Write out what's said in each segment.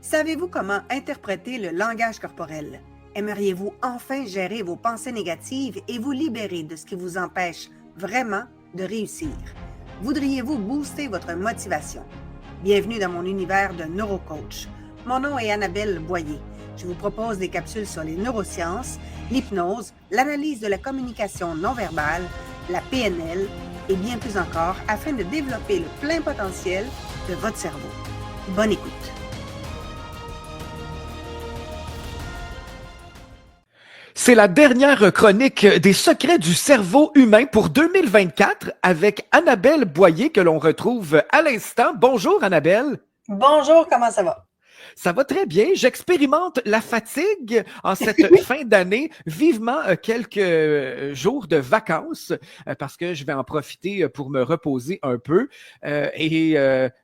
Savez-vous comment interpréter le langage corporel? Aimeriez-vous enfin gérer vos pensées négatives et vous libérer de ce qui vous empêche vraiment de réussir? Voudriez-vous booster votre motivation? Bienvenue dans mon univers de neurocoach. Mon nom est Annabelle Boyer. Je vous propose des capsules sur les neurosciences, l'hypnose, l'analyse de la communication non verbale, la PNL et bien plus encore afin de développer le plein potentiel de votre cerveau. Bonne écoute! C'est la dernière chronique des secrets du cerveau humain pour 2024 avec Annabelle Boyer que l'on retrouve à l'instant. Bonjour Annabelle. Bonjour, comment ça va? Ça va très bien. J'expérimente la fatigue en cette fin d'année. Vivement quelques jours de vacances parce que je vais en profiter pour me reposer un peu et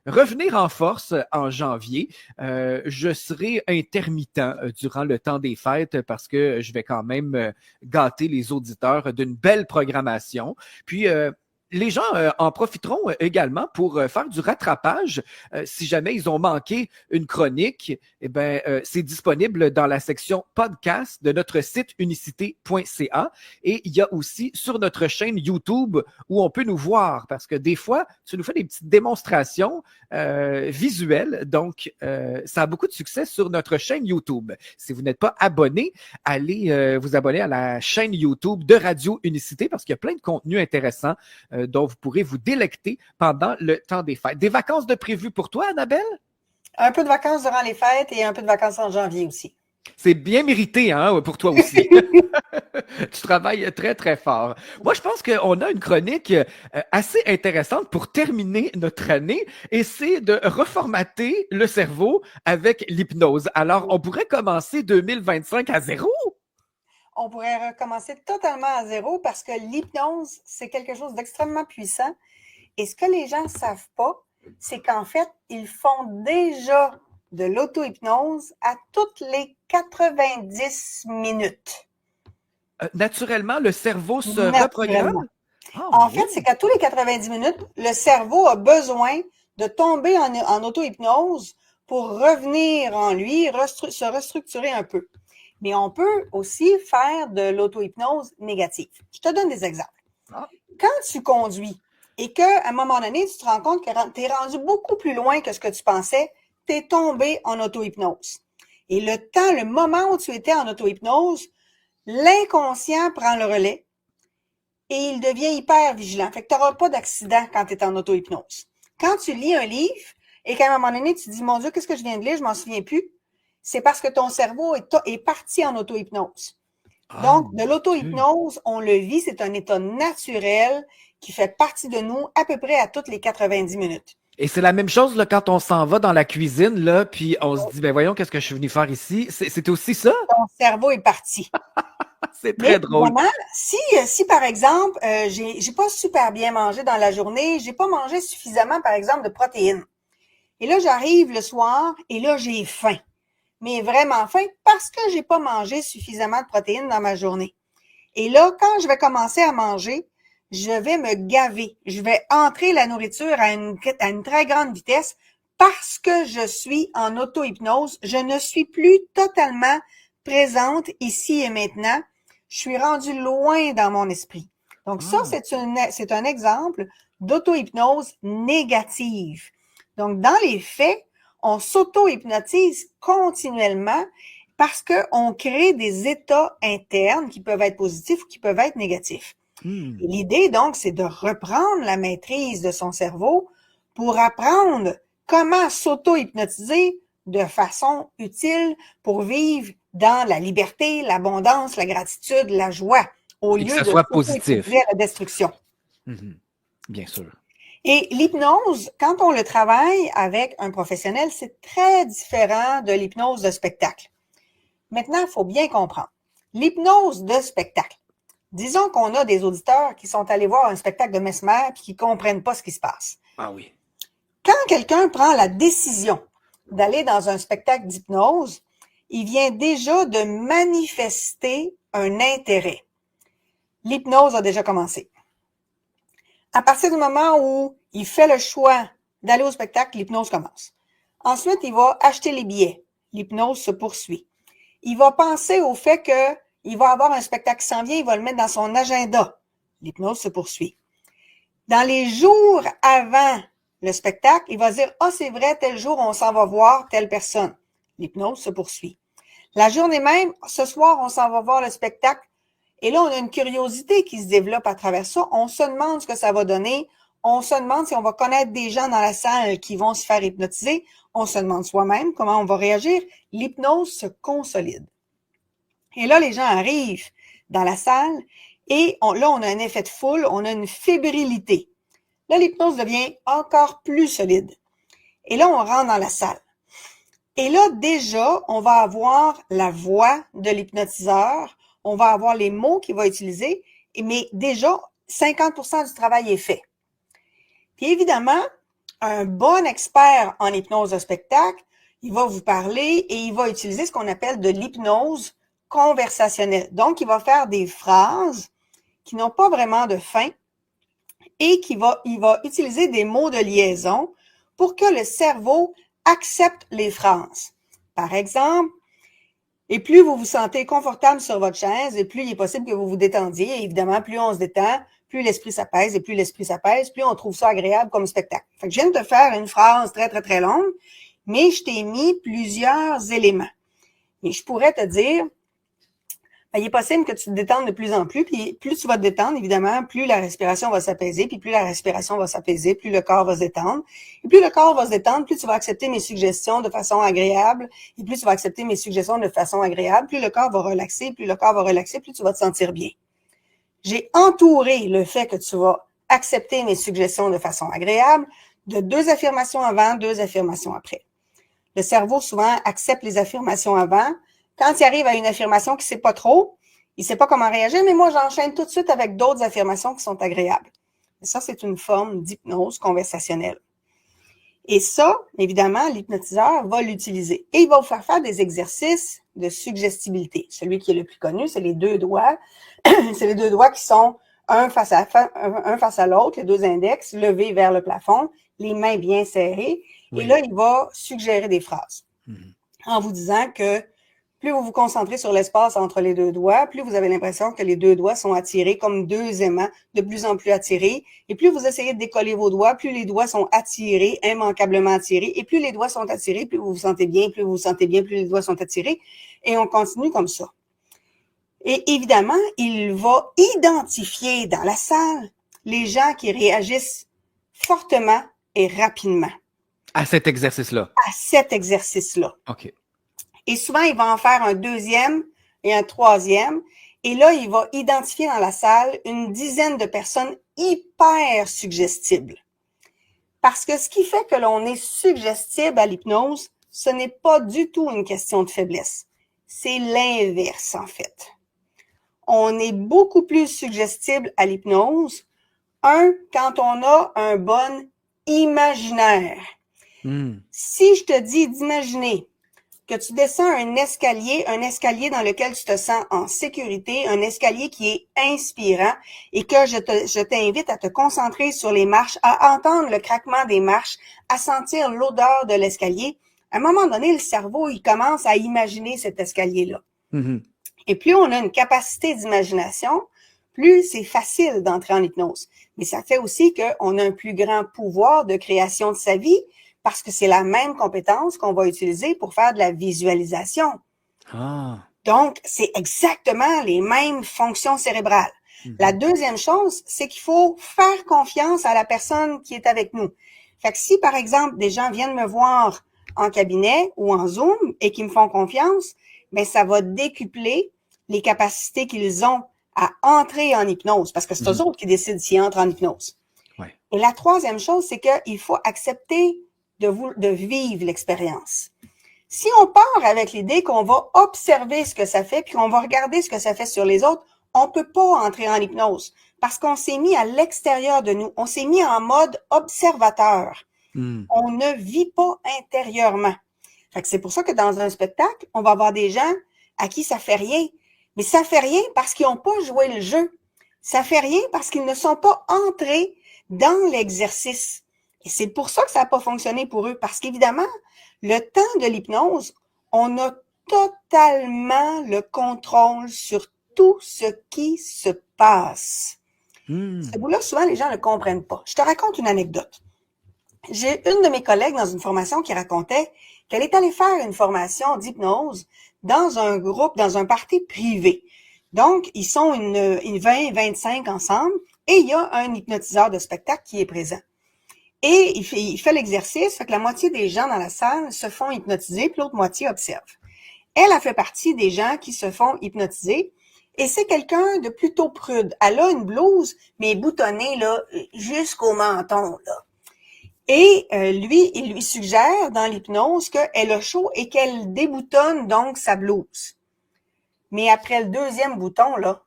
revenir en force en janvier. Je serai intermittent durant le temps des fêtes parce que je vais quand même gâter les auditeurs d'une belle programmation. Puis, les gens en profiteront également pour faire du rattrapage. Si jamais ils ont manqué une chronique, eh ben, c'est disponible dans la section podcast de notre site unicité.ca et il y a aussi sur notre chaîne YouTube où on peut nous voir parce que des fois, tu nous fais des petites démonstrations visuelles. Donc, ça a beaucoup de succès sur notre chaîne YouTube. Si vous n'êtes pas abonné, allez vous abonner à la chaîne YouTube de Radio Unicité parce qu'il y a plein de contenus intéressants dont vous pourrez vous délecter pendant le temps des fêtes. Des vacances de prévues pour toi, Annabelle? Un peu de vacances durant les fêtes et un peu de vacances en janvier aussi. C'est bien mérité, hein, pour toi aussi. Tu travailles très, très fort. Moi, je pense qu'on a une chronique assez intéressante pour terminer notre année et c'est de reformater le cerveau avec l'hypnose. Alors, on pourrait commencer 2025 à zéro? On pourrait recommencer totalement à zéro parce que l'hypnose, c'est quelque chose d'extrêmement puissant. Et ce que les gens ne savent pas, c'est qu'en fait, ils font déjà de l'auto-hypnose à toutes les 90 minutes. Naturellement, le cerveau se reprogramme? En fait, c'est qu'à tous les 90 minutes, le cerveau a besoin de tomber en auto-hypnose pour revenir en lui, se restructurer un peu. Mais on peut aussi faire de l'auto-hypnose négative. Je te donne des exemples. Quand tu conduis et qu'à un moment donné, tu te rends compte que tu es rendu beaucoup plus loin que ce que tu pensais, tu es tombé en auto-hypnose. Et le moment où tu étais en auto-hypnose, l'inconscient prend le relais et il devient hyper vigilant. Fait que tu n'auras pas d'accident quand tu es en auto-hypnose. Quand tu lis un livre et qu'à un moment donné, tu te dis, mon Dieu, qu'est-ce que je viens de lire? Je m'en souviens plus. C'est parce que ton cerveau est parti en auto-hypnose. Donc, de l'auto-hypnose, on le vit, c'est un état naturel qui fait partie de nous à peu près à toutes les 90 minutes. Et c'est la même chose là, quand on s'en va dans la cuisine, là, puis on se dit, ben voyons, qu'est-ce que je suis venu faire ici? C'est aussi ça? Ton cerveau est parti. C'est très drôle. Vraiment, si par exemple, j'ai pas super bien mangé dans la journée, j'ai pas mangé suffisamment, par exemple, de protéines. Et là, j'arrive le soir et là, j'ai faim. Mais vraiment faim parce que j'ai pas mangé suffisamment de protéines dans ma journée. Et là, quand je vais commencer à manger, je vais me gaver. Je vais entrer la nourriture à une très grande vitesse parce que je suis en auto-hypnose. Je ne suis plus totalement présente ici et maintenant. Je suis rendue loin dans mon esprit. Donc ça, c'est un exemple d'auto-hypnose négative. Donc, dans les faits, on s'auto-hypnotise continuellement parce qu'on crée des états internes qui peuvent être positifs ou qui peuvent être négatifs. Et l'idée, donc, c'est de reprendre la maîtrise de son cerveau pour apprendre comment s'auto-hypnotiser de façon utile pour vivre dans la liberté, l'abondance, la gratitude, la joie, au lieu de soit positif. à la destruction. Bien sûr. Et l'hypnose, quand on le travaille avec un professionnel, c'est très différent de l'hypnose de spectacle. Maintenant, il faut bien comprendre. L'hypnose de spectacle. Disons qu'on a des auditeurs qui sont allés voir un spectacle de Mesmer et qui ne comprennent pas ce qui se passe. Ah oui. Quand quelqu'un prend la décision d'aller dans un spectacle d'hypnose, il vient déjà de manifester un intérêt. L'hypnose a déjà commencé. À partir du moment où il fait le choix d'aller au spectacle, l'hypnose commence. Ensuite, il va acheter les billets. l'hypnose se poursuit. Il va penser au fait qu'il va avoir un spectacle qui s'en vient, il va le mettre dans son agenda. L'hypnose se poursuit. Dans les jours avant le spectacle, il va se dire « Ah, c'est vrai, tel jour, on s'en va voir telle personne. » L'hypnose se poursuit. La journée même, ce soir, on s'en va voir le spectacle. Et là, on a une curiosité qui se développe à travers ça. On se demande ce que ça va donner. On se demande si on va connaître des gens dans la salle qui vont se faire hypnotiser. On se demande soi-même comment on va réagir. L'hypnose se consolide. Et là, les gens arrivent dans la salle et là, on a un effet de foule, on a une fébrilité. Là, l'hypnose devient encore plus solide. Et là, on rentre dans la salle. Et là, déjà, on va avoir la voix de l'hypnotiseur, on va avoir les mots qu'il va utiliser, mais déjà, 50% du travail est fait. Puis évidemment, un bon expert en hypnose de spectacle, il va vous parler et il va utiliser ce qu'on appelle de l'hypnose conversationnelle. Donc, il va faire des phrases qui n'ont pas vraiment de fin et il va utiliser des mots de liaison pour que le cerveau accepte les phrases. Par exemple, et plus vous vous sentez confortable sur votre chaise, et plus il est possible que vous vous détendiez. Et évidemment, plus on se détend, plus l'esprit s'apaise, et plus l'esprit s'apaise, plus on trouve ça agréable comme spectacle. Fait que je viens de te faire une phrase très, très, très longue, mais je t'ai mis plusieurs éléments. Et je pourrais te dire, ben, il est possible que tu te détendes de plus en plus, puis plus tu vas te détendre, évidemment, plus la respiration va s'apaiser, puis plus la respiration va s'apaiser, plus le corps va se détendre. Et plus le corps va se détendre, plus tu vas accepter mes suggestions de façon agréable, et plus tu vas accepter mes suggestions de façon agréable, plus le corps va relaxer, plus le corps va relaxer, plus tu vas te sentir bien. J'ai entouré le fait que tu vas accepter mes suggestions de façon agréable de 2 affirmations avant, 2 affirmations après. Le cerveau, souvent, accepte les affirmations avant. Quand il arrive à une affirmation qui ne sait pas trop, il ne sait pas comment réagir, mais moi, j'enchaîne tout de suite avec d'autres affirmations qui sont agréables. Et ça, c'est une forme d'hypnose conversationnelle. Et ça, évidemment, l'hypnotiseur va l'utiliser. Et il va vous faire faire des exercices de suggestibilité. Celui qui est le plus connu, c'est les 2 doigts. C'est les 2 doigts qui sont un face à l'autre, les 2 index, levés vers le plafond, les mains bien serrées. Oui. Et là, il va suggérer des phrases en vous disant que plus vous vous concentrez sur l'espace entre les 2 doigts, plus vous avez l'impression que les 2 doigts sont attirés comme 2 aimants, de plus en plus attirés. Et plus vous essayez de décoller vos doigts, plus les doigts sont attirés, immanquablement attirés. Et plus les doigts sont attirés, plus vous vous sentez bien, plus vous vous sentez bien, plus les doigts sont attirés. Et on continue comme ça. Et évidemment, il va identifier dans la salle les gens qui réagissent fortement et rapidement. À cet exercice-là. À cet exercice-là. OK. Et souvent, il va en faire un 2e et un 3e. Et là, il va identifier dans la salle une dizaine de personnes hyper suggestibles. Parce que ce qui fait que l'on est suggestible à l'hypnose, ce n'est pas du tout une question de faiblesse. C'est l'inverse, en fait. On est beaucoup plus suggestible à l'hypnose. Quand on a un bon imaginaire. Si je te dis d'imaginer que tu descends un escalier dans lequel tu te sens en sécurité, un escalier qui est inspirant et que je t'invite à te concentrer sur les marches, à entendre le craquement des marches, à sentir l'odeur de l'escalier. À un moment donné, le cerveau, il commence à imaginer cet escalier-là. Et plus on a une capacité d'imagination, plus c'est facile d'entrer en hypnose. Mais ça fait aussi qu'on a un plus grand pouvoir de création de sa vie parce que c'est la même compétence qu'on va utiliser pour faire de la visualisation. Donc, c'est exactement les mêmes fonctions cérébrales. La deuxième chose, c'est qu'il faut faire confiance à la personne qui est avec nous. Fait que si, par exemple, des gens viennent me voir en cabinet ou en Zoom et qui me font confiance, bien, ça va décupler les capacités qu'ils ont à entrer en hypnose, parce que c'est eux autres qui décident s'ils entrent en hypnose. Ouais. Et la troisième chose, c'est qu'il faut accepter de vivre l'expérience. Si on part avec l'idée qu'on va observer ce que ça fait, puis qu'on va regarder ce que ça fait sur les autres, on peut pas entrer en hypnose, parce qu'on s'est mis à l'extérieur de nous. On s'est mis en mode observateur. On ne vit pas intérieurement. Fait que c'est pour ça que dans un spectacle, on va avoir des gens à qui ça fait rien. Mais ça fait rien parce qu'ils n'ont pas joué le jeu. Ça fait rien parce qu'ils ne sont pas entrés dans l'exercice. Et c'est pour ça que ça n'a pas fonctionné pour eux. Parce qu'évidemment, le temps de l'hypnose, On a totalement le contrôle sur tout ce qui se passe. Ce bout-là, souvent, les gens ne le comprennent pas. Je te raconte une anecdote. J'ai une de mes collègues dans une formation qui racontait qu'elle est allée faire une formation d'hypnose dans un groupe, dans un party privé. Donc, ils sont une 20-25 ensemble et il y a un hypnotiseur de spectacle qui est présent. Et il fait l'exercice, fait que la moitié des gens dans la salle se font hypnotiser, puis l'autre moitié observe. Elle a fait partie des gens qui se font hypnotiser et c'est quelqu'un de plutôt prude. Elle a une blouse, mais boutonnée là, jusqu'au menton, là. Et lui, il lui suggère dans l'hypnose qu'elle a chaud et qu'elle déboutonne donc sa blouse. Mais après le deuxième bouton, là,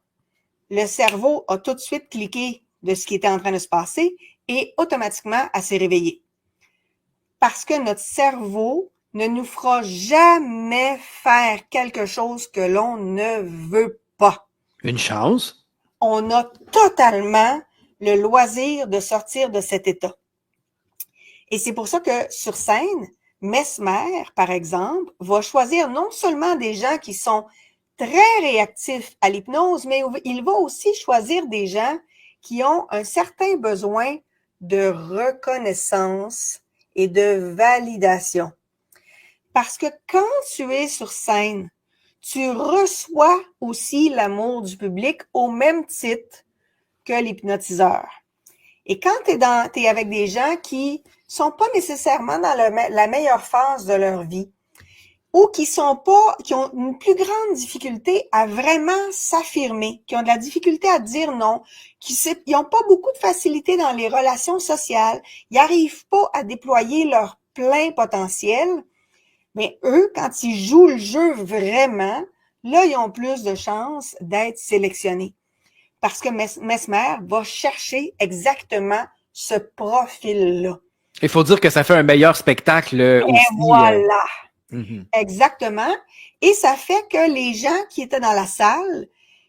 le cerveau a tout de suite cliqué de ce qui était en train de se passer et automatiquement, elle s'est réveillée. Parce que notre cerveau ne nous fera jamais faire quelque chose que l'on ne veut pas. Une chance. On a totalement le loisir de sortir de cet état. Et c'est pour ça que sur scène, Mesmer, par exemple, va choisir non seulement des gens qui sont très réactifs à l'hypnose, mais il va aussi choisir des gens qui ont un certain besoin de reconnaissance et de validation. Parce que quand tu es sur scène, tu reçois aussi l'amour du public au même titre que l'hypnotiseur. Et quand tu es avec des gens qui sont pas nécessairement dans la meilleure phase de leur vie ou qui ont une plus grande difficulté à vraiment s'affirmer, qui ont de la difficulté à dire non, ils n'ont pas beaucoup de facilité dans les relations sociales, ils n'arrivent pas à déployer leur plein potentiel, mais eux, quand ils jouent le jeu vraiment, là, ils ont plus de chances d'être sélectionnés. Parce que Mesmer va chercher exactement ce profil-là. Il faut dire que ça fait un meilleur spectacle aussi. Et voilà. Exactement. Et ça fait que les gens qui étaient dans la salle,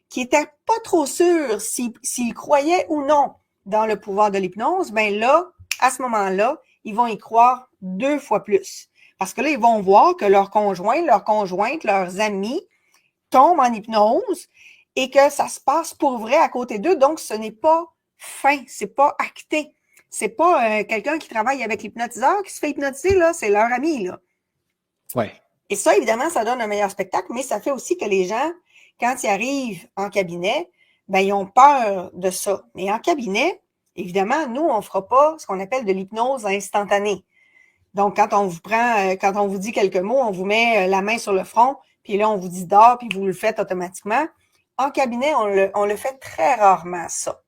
qui étaient pas trop sûrs s'ils croyaient ou non dans le pouvoir de l'hypnose, ben là, à ce moment-là, ils vont y croire 2 fois plus. Parce que là, ils vont voir que leur conjoint, leur conjointe, leurs amis tombent en hypnose et que ça se passe pour vrai à côté d'eux. Donc, ce n'est pas fin, c'est pas acté. C'est pas quelqu'un qui travaille avec l'hypnotiseur qui se fait hypnotiser, là, c'est leur ami, là. Ouais. Et ça, évidemment, ça donne un meilleur spectacle, mais ça fait aussi que les gens, quand ils arrivent en cabinet, ben, ils ont peur de ça. Mais en cabinet, évidemment, nous, on fera pas ce qu'on appelle de l'hypnose instantanée. Donc, quand on vous dit quelques mots, on vous met la main sur le front, puis là, on vous dit dors, puis vous le faites automatiquement. En cabinet, on le fait très rarement, ça.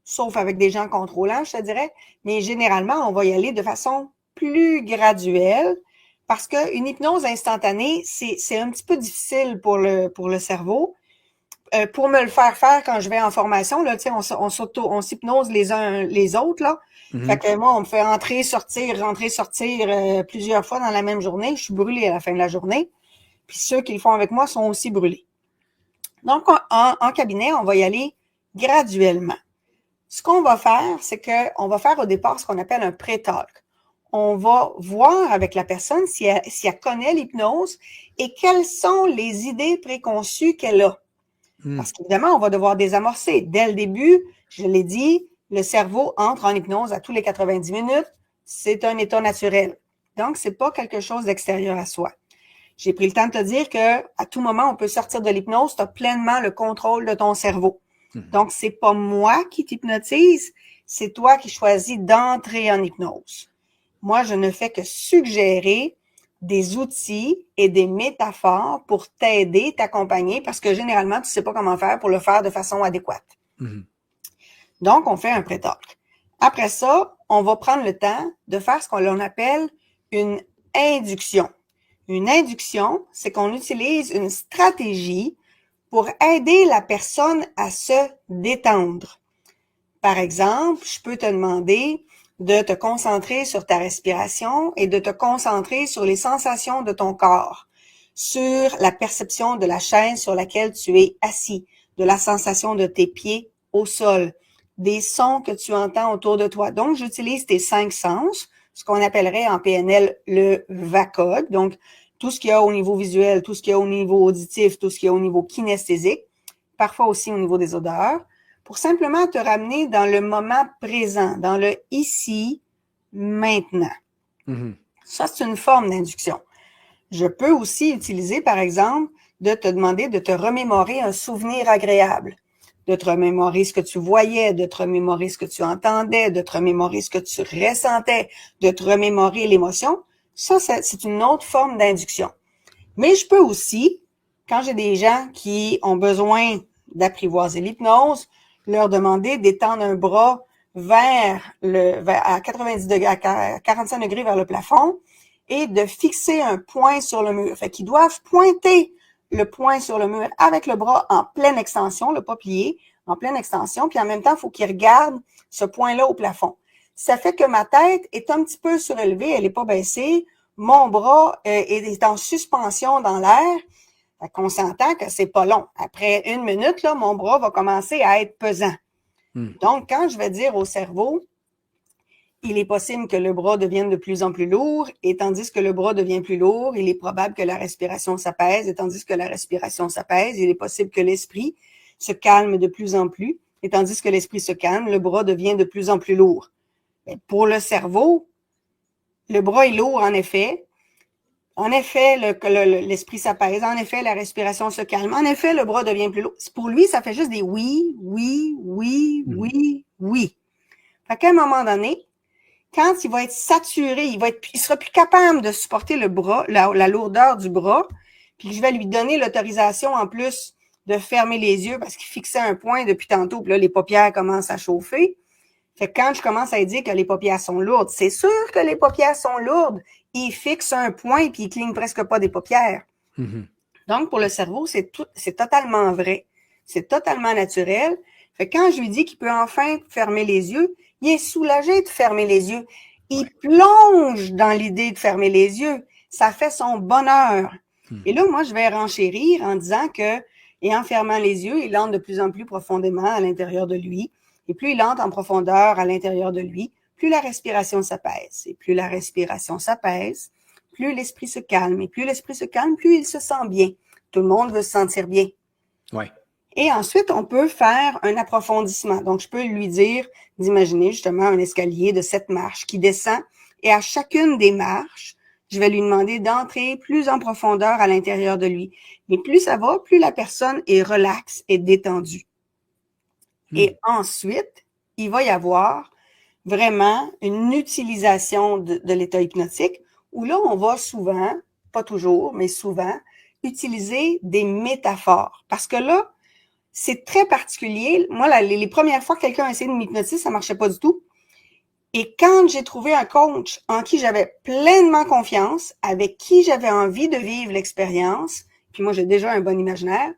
Sauf avec des gens contrôlants, je te dirais. Mais généralement, on va y aller de façon plus graduelle parce qu'une hypnose instantanée, c'est un petit peu difficile pour le cerveau. Pour me le faire quand je vais en formation, là, tu sais, on s'hypnose les uns les autres, là. Fait que moi, on me fait rentrer, sortir, plusieurs fois dans la même journée. Je suis brûlée à la fin de la journée. Puis ceux qui le font avec moi sont aussi brûlés. Donc, en cabinet, on va y aller graduellement. Ce qu'on va faire, c'est qu'on va faire au départ ce qu'on appelle un pré-talk. On va voir avec la personne si elle connaît l'hypnose et quelles sont les idées préconçues qu'elle a. Parce qu'évidemment, on va devoir désamorcer. Dès le début, je l'ai dit, le cerveau entre en hypnose à tous les 90 minutes. C'est un état naturel. Donc, c'est pas quelque chose d'extérieur à soi. J'ai pris le temps de te dire que à tout moment, on peut sortir de l'hypnose. Tu as pleinement le contrôle de ton cerveau. Donc, c'est pas moi qui t'hypnotise, c'est toi qui choisis d'entrer en hypnose. Moi, je ne fais que suggérer des outils et des métaphores pour t'aider, t'accompagner, parce que généralement, tu sais pas comment faire pour le faire de façon adéquate. Donc, on fait un pré-talk. Après ça, on va prendre le temps de faire ce qu'on appelle une induction. Une induction, c'est qu'on utilise une stratégie pour aider la personne à se détendre. Par exemple, je peux te demander de te concentrer sur ta respiration et de te concentrer sur les sensations de ton corps, sur la perception de la chaise sur laquelle tu es assis, de la sensation de tes pieds au sol, des sons que tu entends autour de toi. Donc, j'utilise tes 5 sens, ce qu'on appellerait en PNL le VACOD. Donc, tout ce qu'il y a au niveau visuel, tout ce qu'il y a au niveau auditif, tout ce qu'il y a au niveau kinesthésique, parfois aussi au niveau des odeurs, pour simplement te ramener dans le moment présent, dans le ici, maintenant. Mhm. Ça, c'est une forme d'induction. Je peux aussi utiliser, par exemple, de te demander de te remémorer un souvenir agréable, de te remémorer ce que tu voyais, de te remémorer ce que tu entendais, de te remémorer ce que tu ressentais, de te remémorer l'émotion. Ça, c'est une autre forme d'induction. Mais je peux aussi, quand j'ai des gens qui ont besoin d'apprivoiser l'hypnose, leur demander d'étendre un bras à 90 degrés, à 45 degrés vers le plafond et de fixer un point sur le mur. Fait qu'ils doivent pointer le point sur le mur avec le bras en pleine extension, le pas plié, en pleine extension, puis en même temps, il faut qu'ils regardent ce point-là au plafond. Ça fait que ma tête est un petit peu surélevée, elle n'est pas baissée, mon bras est en suspension dans l'air. Fait qu'on s'entend que c'est pas long. Après 1 minute, là, mon bras va commencer à être pesant. Donc, quand je vais dire au cerveau, il est possible que le bras devienne de plus en plus lourd, et tandis que le bras devient plus lourd, il est probable que la respiration s'apaise, et tandis que la respiration s'apaise, il est possible que l'esprit se calme de plus en plus, et tandis que l'esprit se calme, le bras devient de plus en plus lourd. Mais pour le cerveau, le bras est lourd en effet. En effet, l'esprit s'apaise. En effet, la respiration se calme. En effet, le bras devient plus lourd. Pour lui, ça fait juste des oui, oui, oui, oui, oui. Fait qu'à un moment donné, quand il va être saturé, il sera plus capable de supporter le bras, la lourdeur du bras, puis je vais lui donner l'autorisation en plus de fermer les yeux parce qu'il fixait un point depuis tantôt, puis là, les paupières commencent à chauffer. Fait que quand je commence à dire que les paupières sont lourdes, c'est sûr que les paupières sont lourdes. Il fixe un point puis il cligne presque pas des paupières. Mhm. Donc, pour le cerveau, c'est totalement vrai. C'est totalement naturel. Fait que quand je lui dis qu'il peut enfin fermer les yeux, il est soulagé de fermer les yeux. Il plonge dans l'idée de fermer les yeux. Ça fait son bonheur. Et là, moi, je vais renchérir en disant que, et en fermant les yeux, il entre de plus en plus profondément à l'intérieur de lui. Et plus il entre en profondeur à l'intérieur de lui, plus la respiration s'apaise. Et plus la respiration s'apaise, plus l'esprit se calme. Et plus l'esprit se calme, plus il se sent bien. Tout le monde veut se sentir bien. Ouais. Et ensuite, on peut faire un approfondissement. Donc, je peux lui dire d'imaginer justement un escalier de 7 marches qui descend. Et à chacune des marches, je vais lui demander d'entrer plus en profondeur à l'intérieur de lui. Mais plus ça va, plus la personne est relaxe et détendue. Et ensuite, il va y avoir vraiment une utilisation de l'état hypnotique où là, on va souvent, pas toujours, mais souvent, utiliser des métaphores. Parce que là, c'est très particulier. Moi, les premières fois que quelqu'un a essayé de m'hypnotiser, ça marchait pas du tout. Et quand j'ai trouvé un coach en qui j'avais pleinement confiance, avec qui j'avais envie de vivre l'expérience, puis moi, j'ai déjà un bon imaginaire,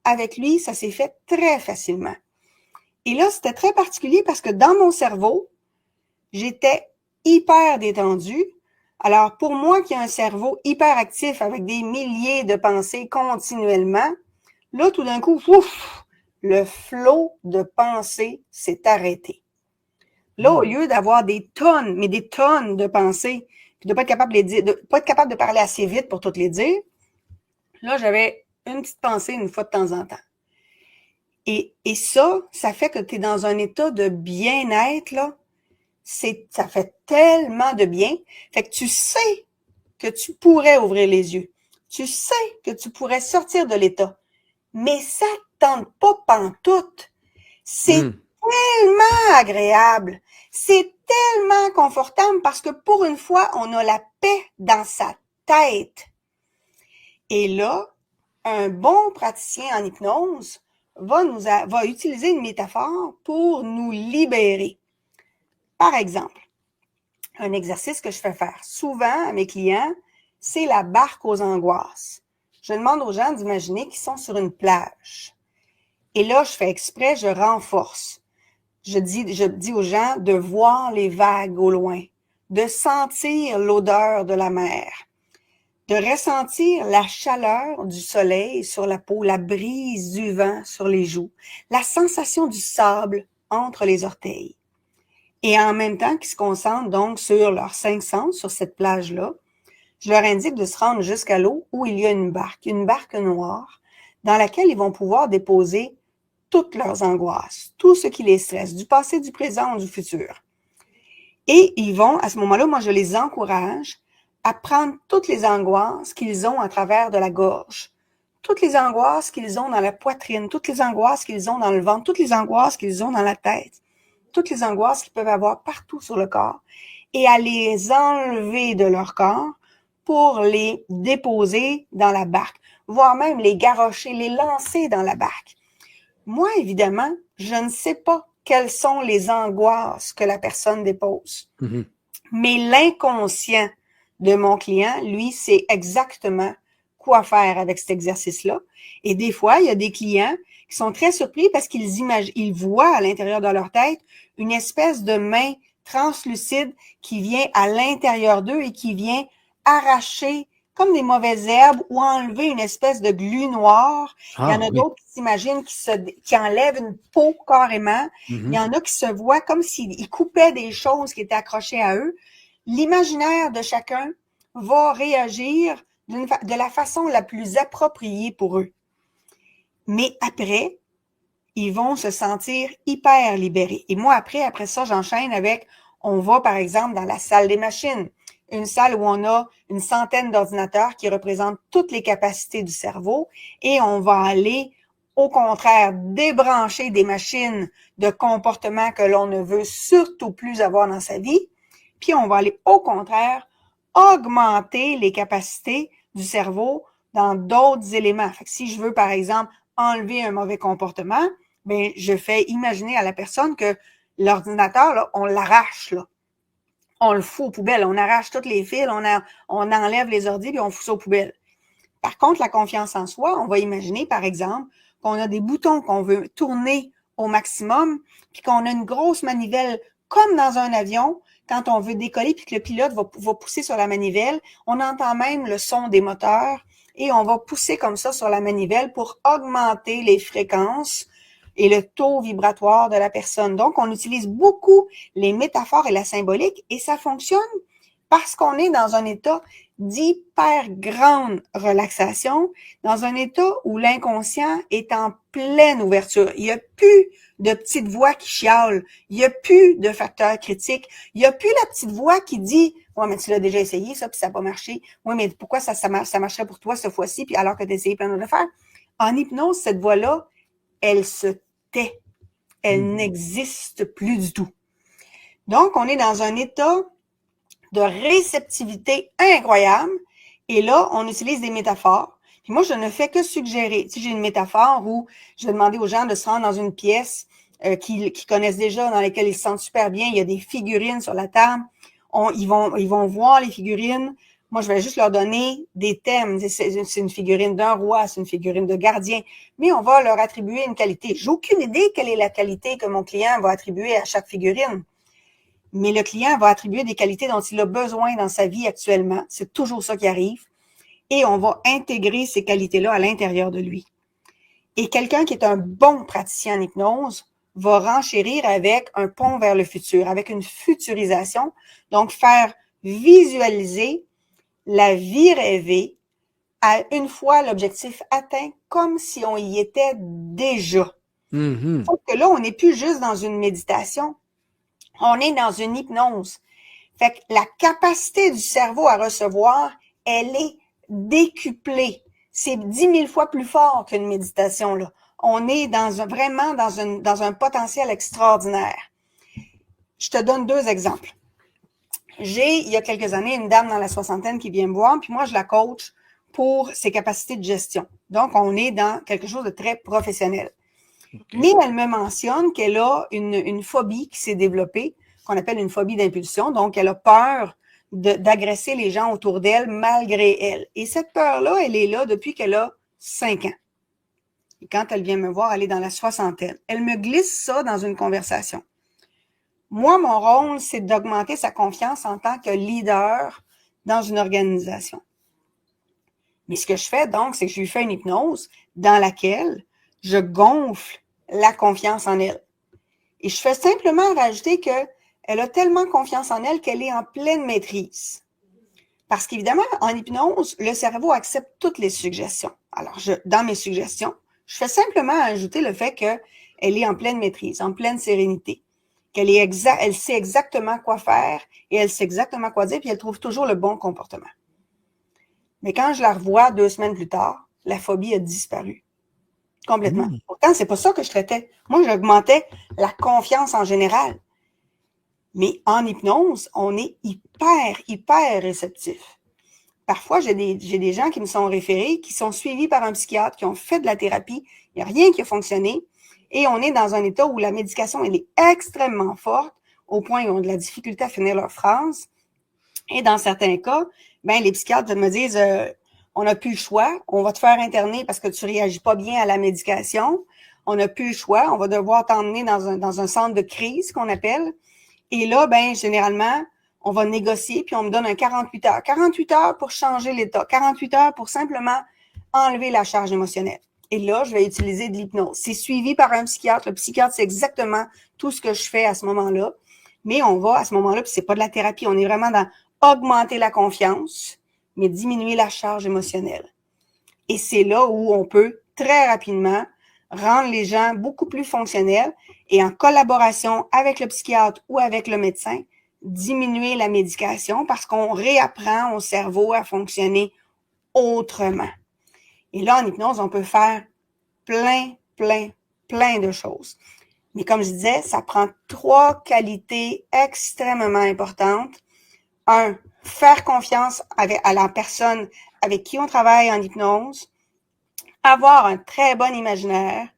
avec lui, ça s'est fait très facilement. Et là, c'était très particulier parce que dans mon cerveau, j'étais hyper détendue. Alors, pour moi qui ai un cerveau hyper actif avec des milliers de pensées continuellement, là, tout d'un coup, ouf, le flot de pensées s'est arrêté. Là, au lieu d'avoir des tonnes, mais des tonnes de pensées, puis de pas être capable de les dire, de pas être capable de parler assez vite pour toutes les dire, là, j'avais une petite pensée une fois de temps en temps. Et ça fait que tu es dans un état de bien-être, là. Ça fait tellement de bien. Fait que tu sais que tu pourrais ouvrir les yeux. Tu sais que tu pourrais sortir de l'état. Mais ça te tente pas pantoute. C'est tellement agréable. C'est tellement confortable parce que pour une fois, on a la paix dans sa tête. Et là, un bon praticien en hypnose va utiliser une métaphore pour nous libérer. Par exemple, un exercice que je fais faire souvent à mes clients, c'est la barque aux angoisses. Je demande aux gens d'imaginer qu'ils sont sur une plage. Et là, je fais exprès, je renforce. Je dis aux gens de voir les vagues au loin, de sentir l'odeur de la mer, de ressentir la chaleur du soleil sur la peau, la brise du vent sur les joues, la sensation du sable entre les orteils. Et en même temps qu'ils se concentrent donc sur leurs 5 sens, sur cette plage-là, je leur indique de se rendre jusqu'à l'eau où il y a une barque noire, dans laquelle ils vont pouvoir déposer toutes leurs angoisses, tout ce qui les stresse, du passé, du présent ou du futur. Et ils vont, à ce moment-là, moi, je les encourage à prendre toutes les angoisses qu'ils ont à travers de la gorge, toutes les angoisses qu'ils ont dans la poitrine, toutes les angoisses qu'ils ont dans le ventre, toutes les angoisses qu'ils ont dans la tête, toutes les angoisses qu'ils peuvent avoir partout sur le corps, et à les enlever de leur corps pour les déposer dans la barque, voire même les garrocher, les lancer dans la barque. Moi, évidemment, je ne sais pas quelles sont les angoisses que la personne dépose. Mhm. Mais l'inconscient de mon client, lui, sait exactement quoi faire avec cet exercice-là. Et des fois, il y a des clients qui sont très surpris parce ils voient à l'intérieur de leur tête une espèce de main translucide qui vient à l'intérieur d'eux et qui vient arracher comme des mauvaises herbes ou enlever une espèce de glu noir. Il y en a d'autres qui s'imaginent qui enlèvent une peau carrément. Il y en a qui se voient comme s'ils coupaient des choses qui étaient accrochées à eux. L'imaginaire de chacun va réagir de la façon la plus appropriée pour eux. Mais après, ils vont se sentir hyper libérés. Et moi, après ça, j'enchaîne avec, on va par exemple dans la salle des machines, une salle où on a une centaine d'ordinateurs qui représentent toutes les capacités du cerveau et on va aller, au contraire, débrancher des machines de comportements que l'on ne veut surtout plus avoir dans sa vie. Puis on va aller, au contraire, augmenter les capacités du cerveau dans d'autres éléments. Fait que si je veux, par exemple, enlever un mauvais comportement, ben je fais imaginer à la personne que l'ordinateur, là, on l'arrache, là. On le fout aux poubelles, on arrache tous les fils, on enlève les ordi puis on fout ça aux poubelles. Par contre, la confiance en soi, on va imaginer, par exemple, qu'on a des boutons qu'on veut tourner au maximum, puis qu'on a une grosse manivelle comme dans un avion, quand on veut décoller puis que le pilote va pousser sur la manivelle, on entend même le son des moteurs et on va pousser comme ça sur la manivelle pour augmenter les fréquences et le taux vibratoire de la personne. Donc, on utilise beaucoup les métaphores et la symbolique et ça fonctionne parce qu'on est dans un état d'hyper grande relaxation, dans un état où l'inconscient est en pleine ouverture. Il n'y a plus de petite voix qui chiale, il n'y a plus de facteur critique, il n'y a plus la petite voix qui dit « Ouais, mais tu l'as déjà essayé, ça, puis ça n'a pas marché. Ouais, mais pourquoi ça marcherait pour toi cette fois-ci, puis alors que tu as essayé plein d'autres affaires? » En hypnose, cette voix-là, elle se tait. Elle n'existe plus du tout. Donc, on est dans un état de réceptivité incroyable. Et là, on utilise des métaphores. Puis moi, je ne fais que suggérer. Si j'ai une métaphore où je vais demander aux gens de se rendre dans une pièce qu'ils connaissent déjà, dans laquelle ils se sentent super bien. Il y a des figurines sur la table. Ils vont voir les figurines. Moi, je vais juste leur donner des thèmes. C'est une figurine d'un roi, c'est une figurine de gardien. Mais on va leur attribuer une qualité. J'ai aucune idée quelle est la qualité que mon client va attribuer à chaque figurine. Mais le client va attribuer des qualités dont il a besoin dans sa vie actuellement. C'est toujours ça qui arrive. Et on va intégrer ces qualités-là à l'intérieur de lui. Et quelqu'un qui est un bon praticien en hypnose va renchérir avec un pont vers le futur, avec une futurisation. Donc, faire visualiser la vie rêvée à une fois l'objectif atteint, comme si on y était déjà. Sauf que là, on n'est plus juste dans une méditation. On est dans une hypnose. Fait que la capacité du cerveau à recevoir, elle est décuplée. C'est 10 000 fois plus fort qu'une méditation, là. On est vraiment dans un potentiel extraordinaire. Je te donne 2 exemples. Il y a quelques années, une dame dans la soixantaine qui vient me voir, puis moi, je la coach pour ses capacités de gestion. Donc, on est dans quelque chose de très professionnel. Okay. Mais elle me mentionne qu'elle a une phobie qui s'est développée, qu'on appelle une phobie d'impulsion. Donc, elle a peur d'agresser les gens autour d'elle malgré elle. Et cette peur-là, elle est là depuis qu'elle a 5 ans. Et quand elle vient me voir, elle est dans la soixantaine. Elle me glisse ça dans une conversation. Moi, mon rôle, c'est d'augmenter sa confiance en tant que leader dans une organisation. Mais ce que je fais, donc, c'est que je lui fais une hypnose dans laquelle je gonfle la confiance en elle. Et je fais simplement rajouter qu'elle a tellement confiance en elle qu'elle est en pleine maîtrise. Parce qu'évidemment, en hypnose, le cerveau accepte toutes les suggestions. Alors, dans mes suggestions, je fais simplement ajouter le fait qu'elle est en pleine maîtrise, en pleine sérénité, elle sait exactement quoi faire et elle sait exactement quoi dire, puis elle trouve toujours le bon comportement. Mais quand je la revois 2 semaines plus tard, la phobie a disparu. Complètement. Pourtant, c'est pas ça que je traitais. Moi, j'augmentais la confiance en général. Mais en hypnose, on est hyper réceptif. Parfois, j'ai des gens qui me sont référés, qui sont suivis par un psychiatre, qui ont fait de la thérapie. Il n'y a rien qui a fonctionné. Et on est dans un état où la médication, elle est extrêmement forte, au point où ils ont de la difficulté à finir leur phrase. Et dans certains cas, les psychiatres me disent on n'a plus le choix, on va te faire interner parce que tu réagis pas bien à la médication. On n'a plus le choix, on va devoir t'emmener dans un centre de crise qu'on appelle. Et là, généralement, on va négocier, puis on me donne un 48 heures. 48 heures pour changer l'état. 48 heures pour simplement enlever la charge émotionnelle. Et là, je vais utiliser de l'hypnose. C'est suivi par un psychiatre. Le psychiatre sait exactement tout ce que je fais à ce moment-là. Mais on va, à ce moment-là, puis c'est pas de la thérapie, on est vraiment dans augmenter la confiance, mais diminuer la charge émotionnelle. Et c'est là où on peut très rapidement rendre les gens beaucoup plus fonctionnels et en collaboration avec le psychiatre ou avec le médecin, diminuer la médication parce qu'on réapprend au cerveau à fonctionner autrement. Et là, en hypnose, on peut faire plein de choses. Mais comme je disais, ça prend 3 qualités extrêmement importantes. 1, faire confiance à la personne avec qui on travaille en hypnose, avoir un très bon imaginaire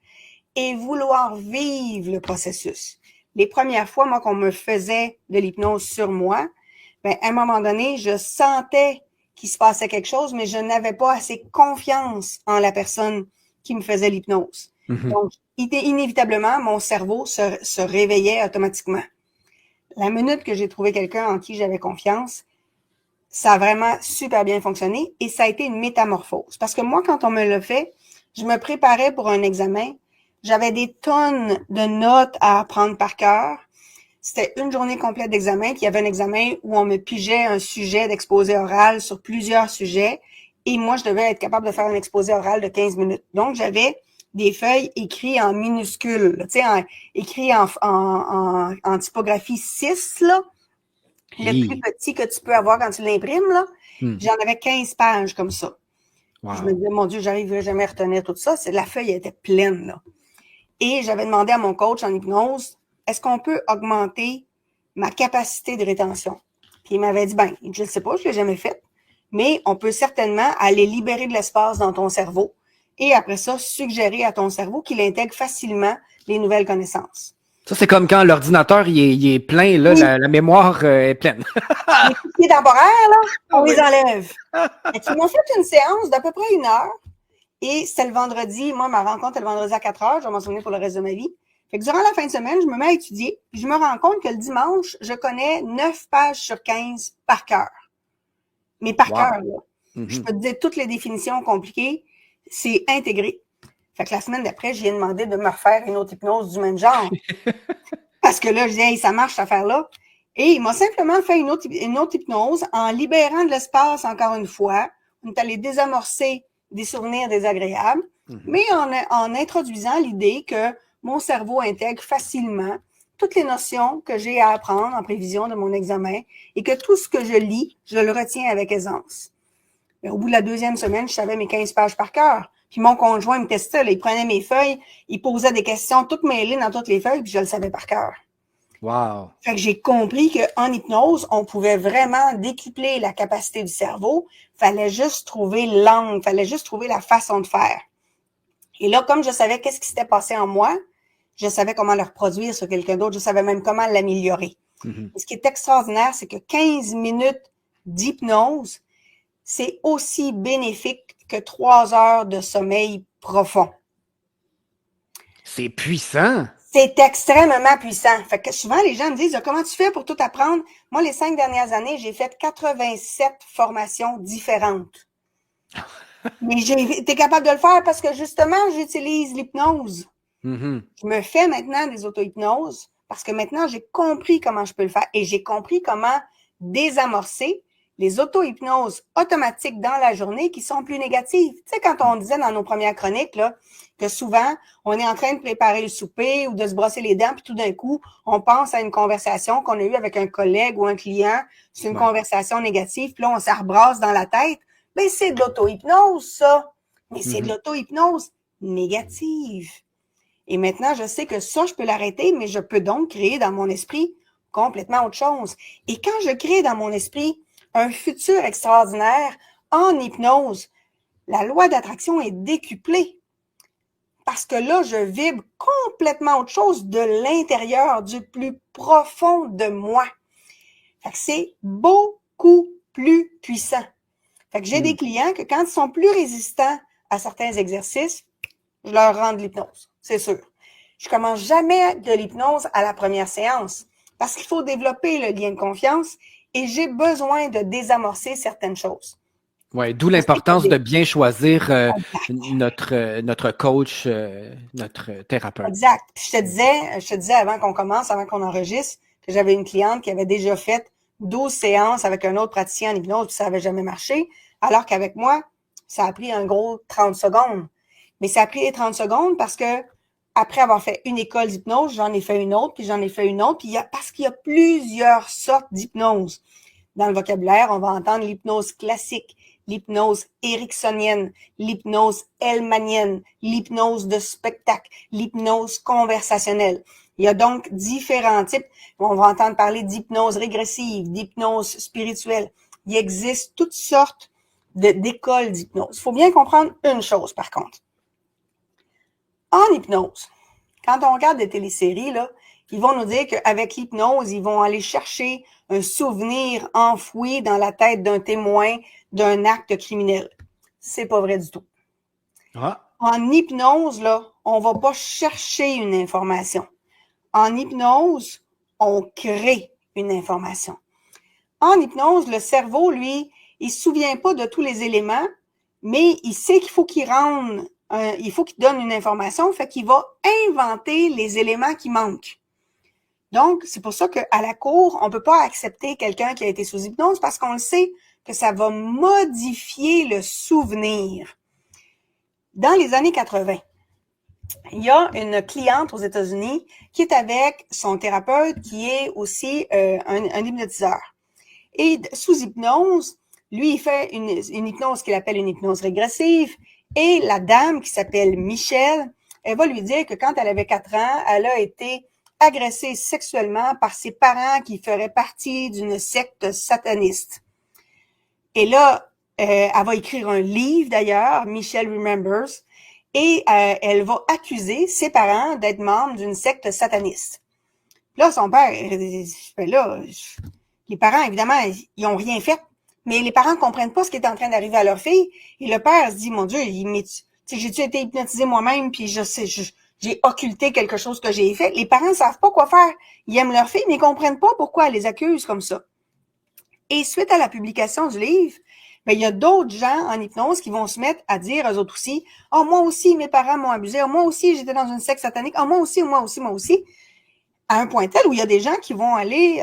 et vouloir vivre le processus. Les premières fois, moi, qu'on me faisait de l'hypnose sur moi, à un moment donné, je sentais qu'il se passait quelque chose, mais je n'avais pas assez confiance en la personne qui me faisait l'hypnose. Donc, inévitablement, mon cerveau se réveillait automatiquement. La minute que j'ai trouvé quelqu'un en qui j'avais confiance, ça a vraiment super bien fonctionné et ça a été une métamorphose. Parce que moi, quand on me l'a fait, je me préparais pour un examen. J'avais des tonnes de notes à apprendre par cœur. C'était une journée complète d'examen, puis il y avait un examen où on me pigeait un sujet d'exposé oral sur plusieurs sujets et moi, je devais être capable de faire un exposé oral de 15 minutes. Donc, j'avais des feuilles écrites en minuscules, tu sais, écrites en typographie 6, là. Le plus petit que tu peux avoir quand tu l'imprimes, là. J'en avais 15 pages comme ça. Wow. Je me disais, mon Dieu, j'arriverai jamais à retenir tout ça. La feuille était pleine, là. Et j'avais demandé à mon coach en hypnose, est-ce qu'on peut augmenter ma capacité de rétention? Puis il m'avait dit, je ne sais pas, je l'ai jamais fait, mais on peut certainement aller libérer de l'espace dans ton cerveau et après ça, suggérer à ton cerveau qu'il intègre facilement les nouvelles connaissances. Ça, c'est comme quand l'ordinateur il est plein, là, oui. la mémoire est pleine. Les fichiers temporaires, là, on les enlève. Ils m'ont fait une séance d'à peu près 1 heure et c'était le vendredi. Moi, ma rencontre est le vendredi à 4 heures. Je vais m'en souvenir pour le reste de ma vie. Fait que durant la fin de semaine, je me mets à étudier puis je me rends compte que le dimanche, je connais 9 pages sur 15 par cœur. Mais par cœur, là. Je peux te dire toutes les définitions compliquées. C'est intégré. Fait que la semaine d'après, j'ai demandé de me refaire une autre hypnose du même genre. Parce que là, je dis, hey, ça marche, cette affaire-là. Et il m'a simplement fait une autre hypnose en libérant de l'espace encore une fois. On est allé désamorcer des souvenirs désagréables, mais en introduisant l'idée que mon cerveau intègre facilement toutes les notions que j'ai à apprendre en prévision de mon examen et que tout ce que je lis, je le retiens avec aisance. Mais au bout de la 2e semaine, je savais mes 15 pages par cœur. Puis mon conjoint me testait, là, il prenait mes feuilles, il posait des questions toutes mêlées dans toutes les feuilles, puis je le savais par cœur. Wow! Fait que j'ai compris qu'en hypnose, on pouvait vraiment décupler la capacité du cerveau. Fallait juste trouver l'angle, fallait juste trouver la façon de faire. Et là, comme je savais qu'est-ce qui s'était passé en moi, je savais comment le reproduire sur quelqu'un d'autre, je savais même comment l'améliorer. Et ce qui est extraordinaire, c'est que 15 minutes d'hypnose, c'est aussi bénéfique que 3 heures de sommeil profond. C'est puissant! C'est extrêmement puissant. Fait que souvent, les gens me disent, comment tu fais pour tout apprendre? Moi, les 5 dernières années, j'ai fait 87 formations différentes. Mais j'ai été capable de le faire parce que justement, j'utilise l'hypnose. Je me fais maintenant des auto-hypnoses parce que maintenant, j'ai compris comment je peux le faire et j'ai compris comment désamorcer les auto-hypnoses automatiques dans la journée qui sont plus négatives. Tu sais, quand on disait dans nos premières chroniques, là, que souvent, on est en train de préparer le souper ou de se brosser les dents, puis tout d'un coup, on pense à une conversation qu'on a eue avec un collègue ou un client, c'est une conversation négative, puis là, on se rebrasse dans la tête. Ben, c'est de l'auto-hypnose, ça. Mais c'est de l'auto-hypnose négative. Et maintenant, je sais que ça, je peux l'arrêter, mais je peux donc créer dans mon esprit complètement autre chose. Et quand je crée dans mon esprit un futur extraordinaire en hypnose, la loi d'attraction est décuplée. Parce que là, je vibre complètement autre chose de l'intérieur, du plus profond de moi. Fait que c'est beaucoup plus puissant. Fait que j'ai des clients que quand ils sont plus résistants à certains exercices, je leur rends de l'hypnose, c'est sûr. Je commence jamais de l'hypnose à la première séance parce qu'il faut développer le lien de confiance et j'ai besoin de désamorcer certaines choses. Oui, d'où l'importance de bien choisir notre coach, notre thérapeute. Exact. Puis je te disais avant qu'on commence, avant qu'on enregistre, que j'avais une cliente qui avait déjà fait 12 séances avec un autre praticien en hypnose, puis ça n'avait jamais marché, alors qu'avec moi, ça a pris un gros 30 secondes. Mais ça a pris les 30 secondes parce que après avoir fait une école d'hypnose, j'en ai fait une autre, puis j'en ai fait une autre, puis parce qu'il y a plusieurs sortes d'hypnose. Dans le vocabulaire, on va entendre l'hypnose classique, l'hypnose ericksonienne, l'hypnose hellmanienne, l'hypnose de spectacle, l'hypnose conversationnelle. Il y a donc différents types. On va entendre parler d'hypnose régressive, d'hypnose spirituelle. Il existe toutes sortes d'écoles d'hypnose. Il faut bien comprendre une chose, par contre. En hypnose, quand on regarde des téléséries, là, ils vont nous dire qu'avec l'hypnose, ils vont aller chercher un souvenir enfoui dans la tête d'un témoin d'un acte criminel. C'est pas vrai du tout. Ah. En hypnose, là, on va pas chercher une information. En hypnose, on crée une information. En hypnose, le cerveau, lui, il se souvient pas de tous les éléments, mais il sait qu'il faut qu'il rende, il faut qu'il donne une information, fait qu'il va inventer les éléments qui manquent. Donc, c'est pour ça qu'à la cour, on peut pas accepter quelqu'un qui a été sous hypnose parce qu'on le sait que ça va modifier le souvenir. Dans les années 80, il y a une cliente aux États-Unis qui est avec son thérapeute qui est aussi un hypnotiseur. Et sous hypnose, lui, il fait une hypnose qu'il appelle une hypnose régressive. Et la dame qui s'appelle Michelle, elle va lui dire que quand elle avait 4 ans, elle a été agressée sexuellement par ses parents qui feraient partie d'une secte sataniste. Et là, elle va écrire un livre d'ailleurs, Michelle Remembers, et elle va accuser ses parents d'être membres d'une secte sataniste. Là, son père, là, les parents, évidemment, ils ont rien fait, mais les parents comprennent pas ce qui est en train d'arriver à leur fille. Et le père se dit, mon Dieu, j'ai-tu été hypnotisé moi-même, puis j'ai occulté quelque chose que j'ai fait. Les parents savent pas quoi faire. Ils aiment leur fille, mais ils comprennent pas pourquoi elle les accuse comme ça. Et suite à la publication du livre, ben, il y a d'autres gens en hypnose qui vont se mettre à dire eux autres aussi, « Ah, moi aussi, mes parents m'ont abusé. Ah, moi aussi, j'étais dans une secte satanique. Ah, moi aussi, moi aussi, moi aussi. » À un point tel où il y a des gens qui vont aller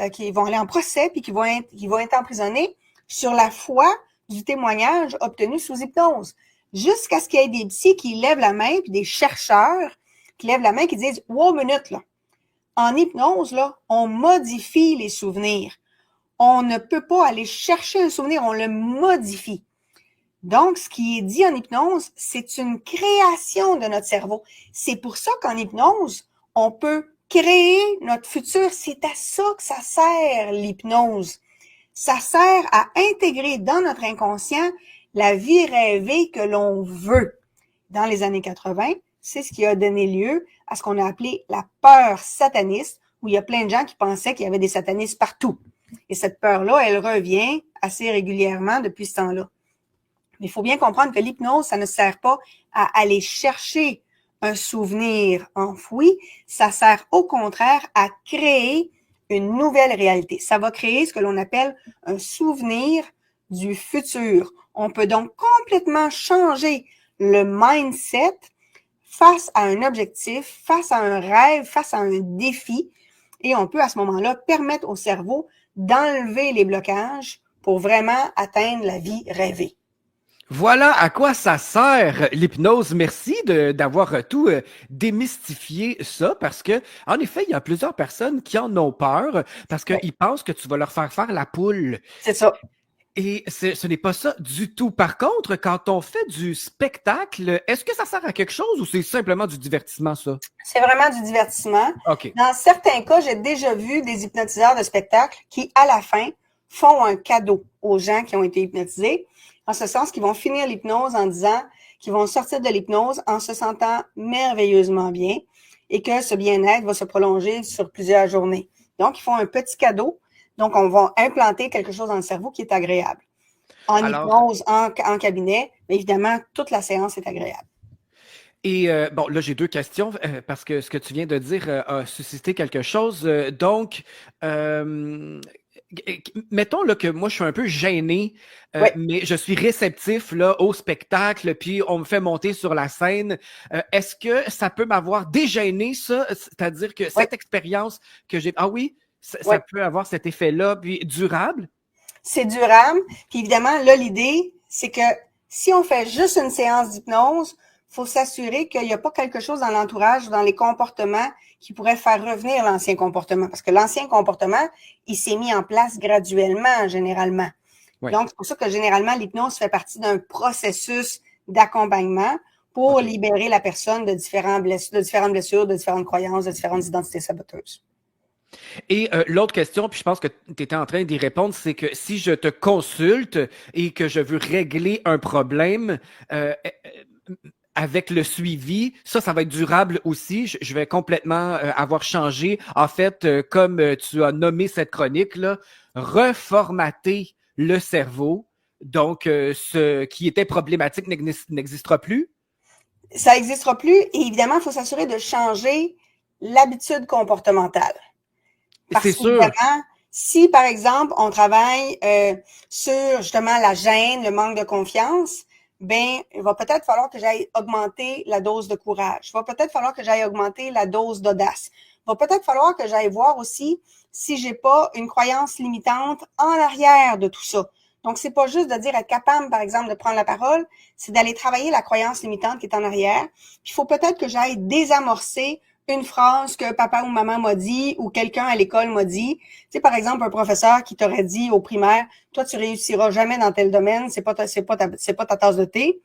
en procès puis qui vont être emprisonnés sur la foi du témoignage obtenu sous hypnose. Jusqu'à ce qu'il y ait des psys qui lèvent la main puis des chercheurs qui lèvent la main qui disent, « Wow, minute, là. En hypnose, là, on modifie les souvenirs. On ne peut pas aller chercher un souvenir, on le modifie. » Donc, ce qui est dit en hypnose, c'est une création de notre cerveau. C'est pour ça qu'en hypnose, on peut créer notre futur. C'est à ça que ça sert, l'hypnose. Ça sert à intégrer dans notre inconscient la vie rêvée que l'on veut. Dans les années 80, c'est ce qui a donné lieu à ce qu'on a appelé la peur sataniste, où il y a plein de gens qui pensaient qu'il y avait des satanistes partout. Et cette peur-là, elle revient assez régulièrement depuis ce temps-là. Mais il faut bien comprendre que l'hypnose, ça ne sert pas à aller chercher un souvenir enfoui, ça sert au contraire à créer une nouvelle réalité. Ça va créer ce que l'on appelle un souvenir du futur. On peut donc complètement changer le mindset face à un objectif, face à un rêve, face à un défi, et on peut à ce moment-là permettre au cerveau d'enlever les blocages pour vraiment atteindre la vie rêvée. Voilà à quoi ça sert l'hypnose. Merci d'avoir tout démystifié ça parce que, en effet, il y a plusieurs personnes qui en ont peur parce Ouais, qu'ils pensent que tu vas leur faire la poule. c'est ça. Et ce n'est pas ça du tout. Par contre, quand on fait du spectacle, est-ce que ça sert à quelque chose ou c'est simplement du divertissement, ça? C'est vraiment du divertissement. OK. Dans certains cas, j'ai déjà vu des hypnotiseurs de spectacle qui, à la fin, font un cadeau aux gens qui ont été hypnotisés, en ce sens qu'ils vont finir l'hypnose en disant qu'ils vont sortir de l'hypnose en se sentant merveilleusement bien et que ce bien-être va se prolonger sur plusieurs journées. Donc, ils font un petit cadeau. Donc, on va implanter quelque chose dans le cerveau qui est agréable. En Alors, hypnose, en cabinet, mais évidemment, toute la séance est agréable. et bon, là, j'ai deux questions parce que ce que tu viens de dire a suscité quelque chose. Donc, mettons là, que moi, je suis un peu gêné, Oui, mais je suis réceptif là, au spectacle, puis on me fait monter sur la scène. Est-ce que ça peut m'avoir dégêné, ça? C'est-à-dire que oui, cette expérience que j'ai... Ah oui, oui. ça peut avoir cet effet-là, puis durable? C'est durable. Puis évidemment, là, l'idée, c'est que si on fait juste une séance d'hypnose, il faut s'assurer qu'il n'y a pas quelque chose dans l'entourage, dans les comportements qui pourrait faire revenir l'ancien comportement. Parce que l'ancien comportement, il s'est mis en place graduellement, généralement. Oui, Donc, c'est pour ça que généralement, l'hypnose fait partie d'un processus d'accompagnement pour OK. libérer la personne de différentes blessures, de différentes croyances, de différentes identités saboteuses. Et l'autre question, puis je pense que tu étais en train d'y répondre, c'est que si je te consulte et que je veux régler un problème avec le suivi, ça va être durable aussi. Je vais complètement avoir changé. En fait, comme tu as nommé cette chronique-là, reformater le cerveau. Donc, ce qui était problématique n'existera plus. Ça n'existera plus et évidemment, il faut s'assurer de changer l'habitude comportementale. C'est Parce sûr. qu'évidemment, si par exemple, on travaille sur justement la gêne, le manque de confiance, ben, il va peut-être falloir que j'aille augmenter la dose de courage. Il va peut-être falloir que j'aille augmenter la dose d'audace. Il va peut-être falloir que j'aille voir aussi si j'ai pas une croyance limitante en arrière de tout ça. Donc, c'est pas juste de dire être capable, par exemple, de prendre la parole, c'est d'aller travailler la croyance limitante qui est en arrière. Puis, il faut peut-être que j'aille désamorcer une phrase que papa ou maman m'a dit ou quelqu'un à l'école m'a dit. Tu sais, par exemple, un professeur qui t'aurait dit au primaire, toi, tu réussiras jamais dans tel domaine, c'est pas ta tasse de thé.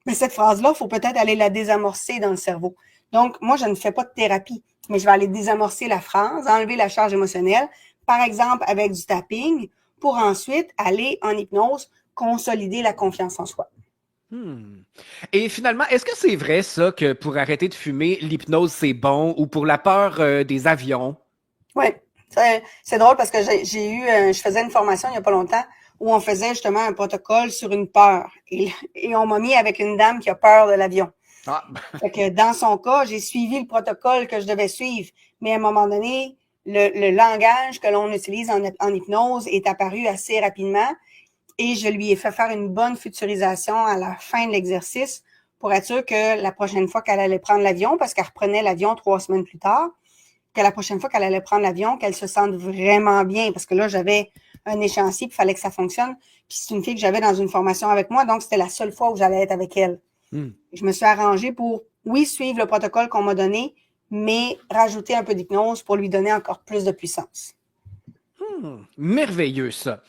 Mais cette phrase-là, il faut peut-être aller la désamorcer dans le cerveau. Donc, moi, je ne fais pas de thérapie, mais je vais aller désamorcer la phrase, enlever la charge émotionnelle, par exemple, avec du tapping, pour ensuite aller en hypnose, consolider la confiance en soi. Hmm. Et finalement, est-ce que c'est vrai ça que pour arrêter de fumer, l'hypnose c'est bon ou pour la peur des avions? Oui, c'est drôle parce que je faisais une formation il n'y a pas longtemps où on faisait justement un protocole sur une peur. Et on m'a mis avec une dame qui a peur de l'avion. Ah, Fait que dans son cas, j'ai suivi le protocole que je devais suivre. Mais à un moment donné, le langage que l'on utilise en hypnose est apparu assez rapidement et je lui ai fait faire une bonne futurisation à la fin de l'exercice pour être sûr que la prochaine fois qu'elle allait prendre l'avion, parce qu'elle reprenait l'avion 3 semaines plus tard, que la prochaine fois qu'elle allait prendre l'avion, qu'elle se sente vraiment bien. Parce que là, j'avais un échéancier, puis il fallait que ça fonctionne. Puis c'est une fille que j'avais dans une formation avec moi, donc c'était la seule fois où j'allais être avec elle. hmm. Je me suis arrangée pour, oui, suivre le protocole qu'on m'a donné, mais rajouter un peu d'hypnose pour lui donner encore plus de puissance. Merveilleux ça.